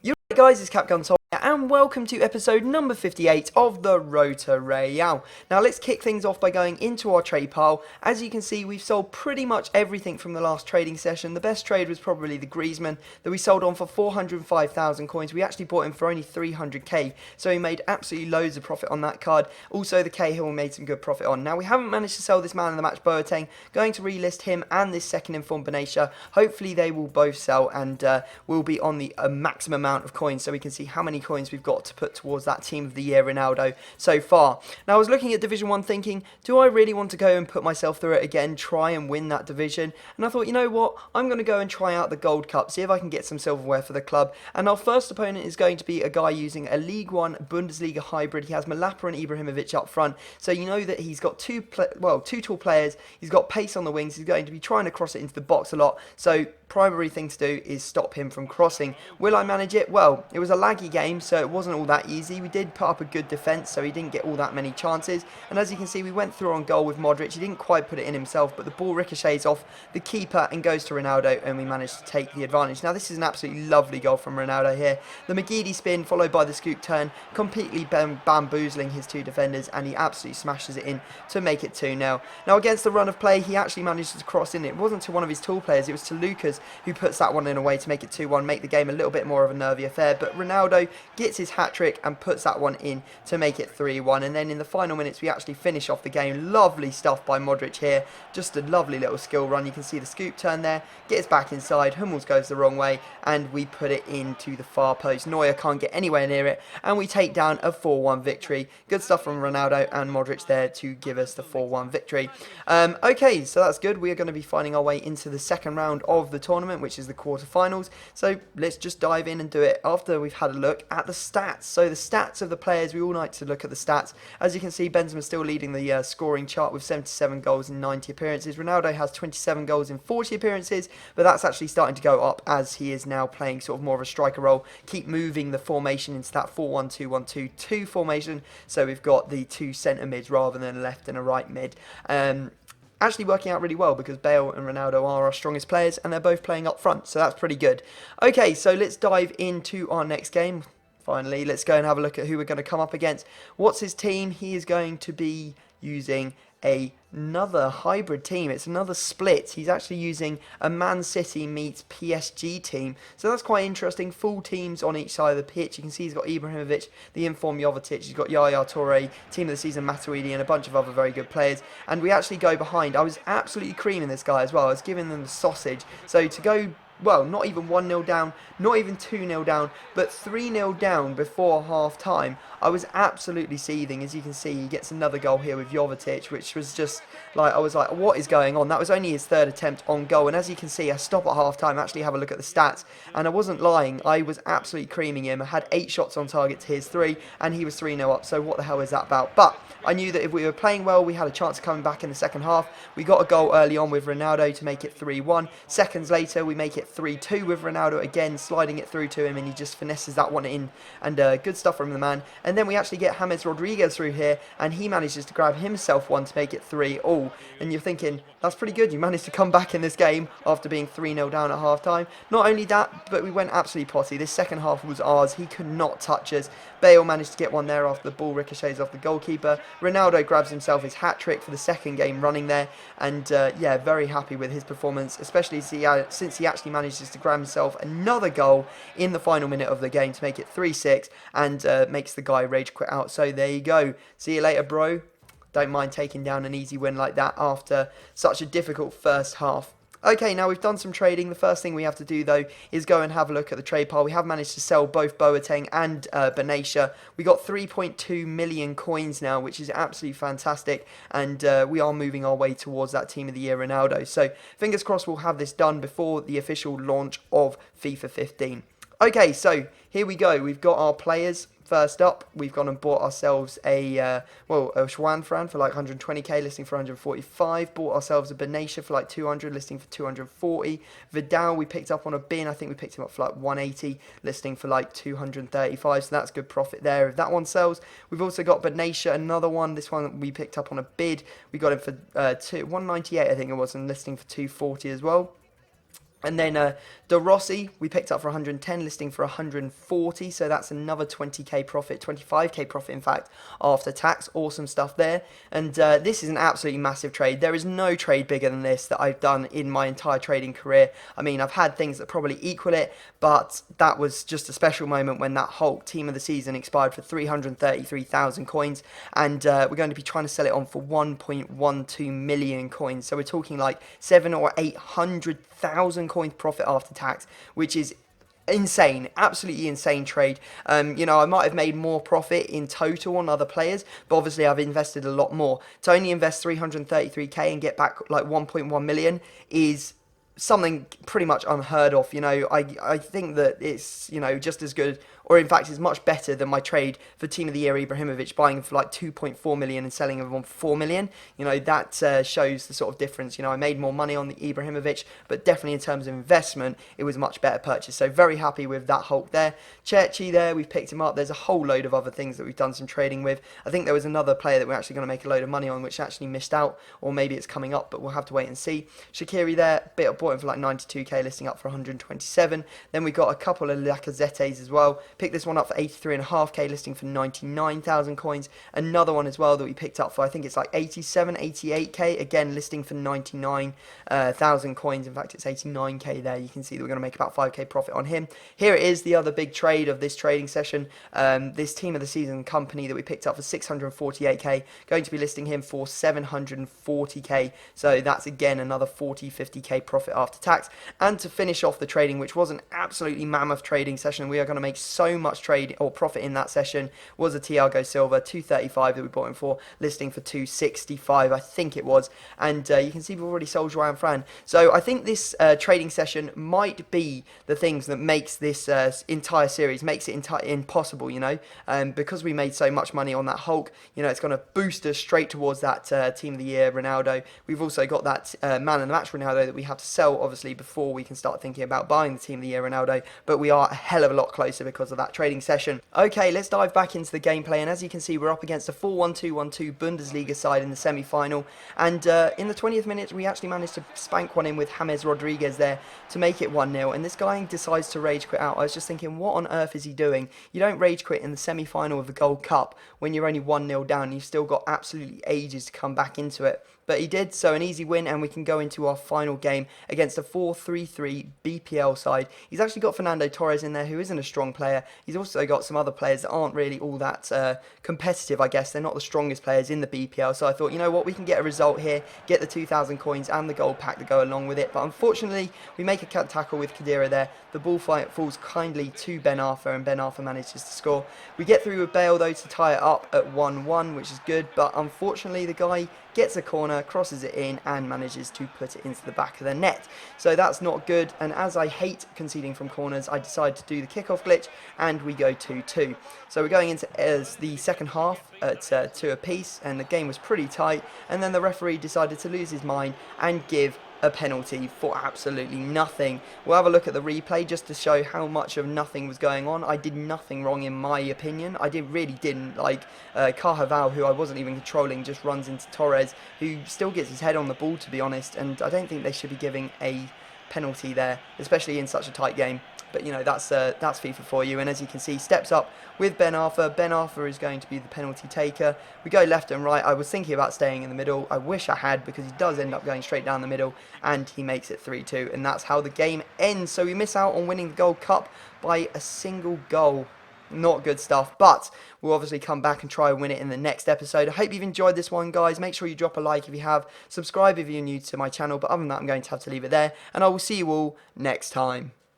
Yo guys, it's Capgun Sol here, and welcome to episode number 58 of the Rotor Royale. Now let's kick things off by going into our trade pile. As you can see, we've sold pretty much everything from the last trading session. The best trade was probably the Griezmann that we sold on for 405,000 coins. We actually bought him for only 300k, so we made absolutely loads of profit on that card. Also the Cahill we made some good profit on. Now we haven't managed to sell this man in the match, Boateng. Going to relist him and this second informed Benatia. Hopefully they will both sell and we'll be on the maximum amount of coins, so we can see how many coins we've got to put towards that team of the year Ronaldo so far. Now I was looking at Division 1 thinking, do I really want to go and put myself through it again, try and win that division? And I thought, you know what, I'm going to go and try out the Gold Cup, see if I can get some silverware for the club. And our first opponent is going to be a guy using a League 1 Bundesliga hybrid. He has Malapa and Ibrahimovic up front, so you know that he's got two tall players, he's got pace on the wings, he's going to be trying to cross it into the box a lot, so primary thing to do is stop him from crossing. Will I manage it? Well, it was a laggy game, so it wasn't all that easy. We did put up a good defence, so he didn't get all that many chances. And as you can see, we went through on goal with Modric. He didn't quite put it in himself, but the ball ricochets off the keeper and goes to Ronaldo, and we managed to take the advantage. Now, this is an absolutely lovely goal from Ronaldo here. The McGeady spin, followed by the scoop turn, completely bamboozling his two defenders, and he absolutely smashes it in to make it 2-0. Now, against the run of play, he actually managed to cross in. It wasn't to one of his tall players, it was to Lucas, who puts that one in a way to make it 2-1, make the game a little bit more of a nervy affair. But Ronaldo gets his hat-trick and puts that one in to make it 3-1. And then in the final minutes, we actually finish off the game. Lovely stuff by Modric here. Just a lovely little skill run. You can see the scoop turn there. Gets back inside. Hummels goes the wrong way, and we put it into the far post. Neuer can't get anywhere near it, and we take down a 4-1 victory. Good stuff from Ronaldo and Modric there to give us the 4-1 victory. Okay, so that's good. We are going to be finding our way into the second round of the tournament, which is the quarterfinals. So let's just dive in and do it after we've had a look at the stats. So the stats of the players, we all like to look at the stats. As you can see, Benzema's still leading the scoring chart with 77 goals in 90 appearances. Ronaldo has 27 goals in 40 appearances, but that's actually starting to go up as he is now playing sort of more of a striker role. Keep moving the formation into that 4-1-2-1-2-2 formation. So we've got the two centre mids rather than a left and a right mid. Actually working out really well because Bale and Ronaldo are our strongest players and they're both playing up front, so that's pretty good. Okay, so let's dive into our next game. Finally, let's go and have a look at who we're going to come up against. What's his team? He is going to be using another hybrid team. It's another split. He's actually using a Man City meets PSG team. So that's quite interesting. Full teams on each side of the pitch. You can see he's got Ibrahimovic, the informed Jovetic. He's got Yaya Toure, team of the season Matuidi, and a bunch of other very good players. And we actually go behind. I was absolutely creaming this guy as well. I was giving them the sausage. So to go, well, not even 1-0 down, not even 2-0 down, but 3-0 down before half-time. I was absolutely seething. As you can see, he gets another goal here with Jovetic, which was just like, I was like, what is going on? That was only his third attempt on goal. And as you can see, I stop at half-time, actually have a look at the stats, and I wasn't lying. I was absolutely creaming him. I had 8 shots on target to his 3, and he was 3-0 up. So what the hell is that about? But I knew that if we were playing well, we had a chance of coming back in the second half. We got a goal early on with Ronaldo to make it 3-1. Seconds later, we make it 3-2 with Ronaldo again, sliding it through to him, and he just finesses that one in. And good stuff from the man. And then we actually get James Rodriguez through here, and he manages to grab himself one to make it 3-all. And you're thinking, that's pretty good. You managed to come back in this game after being 3-0 down at half-time. Not only that, but we went absolutely potty. This second half was ours. He could not touch us. Bale managed to get one there after the ball ricochets off the goalkeeper. Ronaldo grabs himself his hat-trick for the second game running there. And yeah, very happy with his performance, especially since he actually manages to grab himself another goal in the final minute of the game to make it 3-6 and makes the guy rage quit out. So there you go. See you later, bro. Don't mind taking down an easy win like that after such a difficult first half. Okay, now we've done some trading. The first thing we have to do, though, is go and have a look at the trade pile. We have managed to sell both Boateng and Benatia. We got 3.2 million coins now, which is absolutely fantastic. And we are moving our way towards that Team of the Year Ronaldo. So fingers crossed we'll have this done before the official launch of FIFA 15. Okay, so here we go. We've got our players. First up, we've gone and bought ourselves a Schwanfran for like 120k, listing for 145. Bought ourselves a Benatia for like 200, listing for 240. Vidal we picked up on a bin. I think we picked him up for like 180, listing for like 235. So that's good profit there if that one sells. We've also got Benatia, another one. This one we picked up on a bid. We got him for 198, I think it was, and listing for 240 as well. And then De Rossi, we picked up for 110, listing for 140. So that's another 20k profit, 25k profit, in fact, after tax. Awesome stuff there. And this is an absolutely massive trade. There is no trade bigger than this that I've done in my entire trading career. I mean, I've had things that probably equal it, but that was just a special moment when that Hulk team of the season expired for 333,000 coins. And we're going to be trying to sell it on for 1.12 million coins. So we're talking like 700,000 or 800,000 coins profit after tax, which is insane, absolutely insane trade. You know, I might have made more profit in total on other players, but obviously I've invested a lot more. To only invest 333k and get back like 1.1 million is something pretty much unheard of. You know, I think that it's, you know, just as good, or in fact it's much better than my trade for Team of the Year Ibrahimovic, buying for like 2.4 million and selling him on 4 million. You know, that shows the sort of difference. You know, I made more money on the Ibrahimovic, but definitely in terms of investment, it was a much better purchase. So very happy with that Hulk there. Cherchi there, we've picked him up. There's a whole load of other things that we've done some trading with. I think there was another player that we're actually going to make a load of money on, which actually missed out, or maybe it's coming up, but we'll have to wait and see. Shaqiri there, bought him for like 92k, listing up for 127. Then we got a couple of Lacazettes as well. Picked this one up for 83.5k, listing for 99,000 coins. Another one as well that we picked up for, I think it's like 87, 88k, again listing for 99,000 coins. In fact, it's 89k there. You can see that we're going to make about 5k profit on him. Here it is, the other big trade of this trading session. This team of the season company that we picked up for 648k, going to be listing him for 740k. So that's again another 50k profit after tax. And to finish off the trading, which was an absolutely mammoth trading session, we are going to make so much trade or profit in that session, was a Thiago Silva 235 that we bought him for, listing for 265, I think it was. And you can see we've already sold João Fran. So I think this trading session might be the things that makes this entire series, makes it impossible, you know, because we made so much money on that Hulk. You know, it's going to boost us straight towards that Team of the Year Ronaldo. We've also got that man of the match Ronaldo that we have to sell, obviously, before we can start thinking about buying the Team of the Year Ronaldo, but we are a hell of a lot closer because of that trading session. Okay, let's dive back into the gameplay, and as you can see, we're up against a 4-1-2-1-2 Bundesliga side in the semi-final, and in the 20th minute, we actually managed to spank one in with James Rodriguez there to make it 1-0, and this guy decides to rage quit out. I was just thinking, what on earth is he doing? You don't rage quit in the semi-final of the Gold Cup when you're only 1-0 down, you've still got absolutely ages to come back into it. But he did, so an easy win, and we can go into our final game against a 4-3-3 BPL side. He's actually got Fernando Torres in there, who isn't a strong player. He's also got some other players that aren't really all that competitive, I guess. They're not the strongest players in the BPL, so I thought, you know what, we can get a result here, get the 2,000 coins and the gold pack to go along with it. But unfortunately, we make a cut tackle with Khedira there. The ball falls kindly to Ben Arthur, and Ben Arthur manages to score. We get through with Bale, though, to tie it up at 1-1, which is good, but unfortunately, the guy gets a corner, crosses it in, and manages to put it into the back of the net. So that's not good, and as I hate conceding from corners, I decide to do the kickoff glitch, and we go 2-2. So we're going into the second half at 2 apiece, and the game was pretty tight, and then the referee decided to lose his mind and give a penalty for absolutely nothing. We'll have a look at the replay just to show how much of nothing was going on. I did nothing wrong in my opinion. I really didn't. Like Carhaval, who I wasn't even controlling, just runs into Torres, who still gets his head on the ball, to be honest, and I don't think they should be giving a penalty there, especially in such a tight game. But you know, that's FIFA for you. And as you can see, steps up with Ben Arthur. Ben Arthur is going to be the penalty taker. We go left and right. I was thinking about staying in the middle. I wish I had, because he does end up going straight down the middle, and he makes it 3-2. And that's how the game ends. So we miss out on winning the Gold Cup by a single goal. Not good stuff, but we'll obviously come back and try and win it in the next episode. I hope you've enjoyed this one, guys. Make sure you drop a like if you have. Subscribe if you're new to my channel. But other than that, I'm going to have to leave it there, and I will see you all next time.